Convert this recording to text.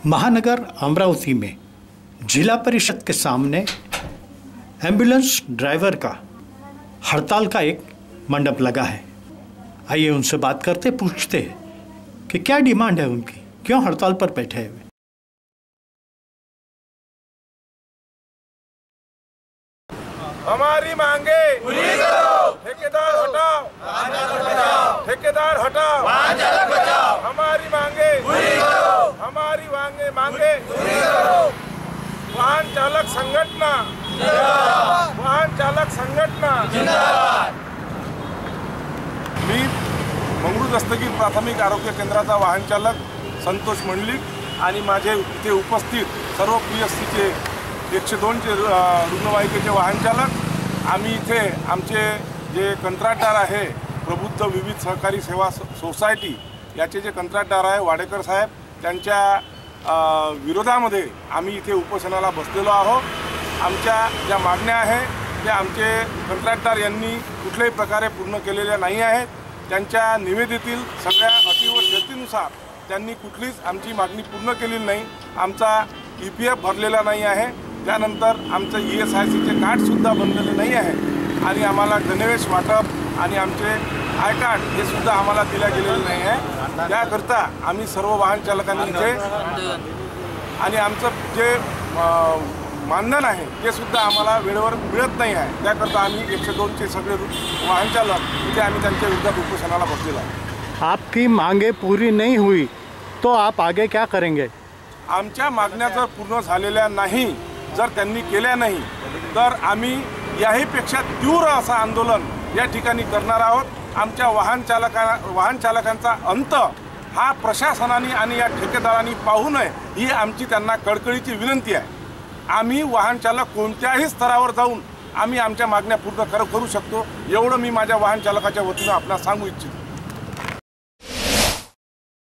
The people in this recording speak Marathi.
महानगर अमरावती में जिला परिषद के सामने एम्बुलेंस ड्राइवर का हड़ताल का एक मंडप लगा है। आइए उनसे बात करते पूछते हैं कि क्या डिमांड है उनकी, क्यों हड़ताल पर बैठे हैं वे। हमारी मांगे पूरी करो, ठेकेदार हटाओ, ठेकेदार हटाओ, हमारी मांगे पूरी करो, हमारी मांगे पूरी करो। वाहन चालक संघटना जिंदाबाद, वाहन चालक संघटना जिंदाबाद। मी मंगळूर दस्तगीर प्राथमिक आरोग्य केंद्राचा वाहन चालक संतोष मंडलिक आणि माझे इथे उपस्थित सर्व PSCचे 102चे रुग्णवाहिकेचे वाहन चालक, आम्ही इथे आमचे जे कंत्राटदार आहे प्रबुद्ध विविध सहकारी सेवा सोसायटी याचे जे कंत्राटदार आहे वाडेकर साहेब, त्यांच्या विरोधामध्ये आम्ही इथे उपोषणाला बसलेलो आहोत। आमच्या ज्या मागण्या आहे त्या आमचे कंत्राटदार यांनी कुठल्याही प्रकारे पूर्ण केलेल्या नाही आहेत। त्यांच्या निवेदनेतील सगळ्या अटी व शर्तीनुसार त्यांनी कुठलीच आमची मागणी पूर्ण केलेली नाही। आमचा EPF भरलेला नाही आहे, त्यानंतर आमचं ESICचे कार्डसुद्धा बनलेले नाही आहे आणि आम्हाला गणवेश वाटप आणि आमचे आय कार्ड हे सुद्धा आम्हाला दिल्या गेलेले नाही आहे। त्याकरता आम्ही सर्व वाहन चालकांनी इथे आणि आमचं जे मानधन आहे ते सुद्धा आम्हाला वेळेवर मिळत नाही आहे। त्याकरता आम्ही 102चे सगळे वाहन चालक इथे आम्ही त्यांच्या विरोधात उपोषणाला बसलेलो आहोत। आपकी मांगे पूरी नहीं हुई तो आप आगे क्या करेंगे? आमच्या मागण्या जर पूर्ण झालेल्या नाही, जर त्यांनी केल्या नाही तर आम्ही याहीपेक्षा तीव्र असं आंदोलन या ठिकाणी करणार आहोत। आमच्या वाहन चालकांचा अंत हा प्रशासनाने आणि या ठेकेदारांनी पाहू नये ही आमची त्यांना कळकळीची विनंती आहे। आम्ही वाहन चालक कोणत्याही स्तरावर जाऊन आम्ही आमच्या मागण्या पूर्ण करू शकतो, एवढं मी माझ्या वाहन चालकाच्या वतीनं आपल्याला सांगू इच्छितो।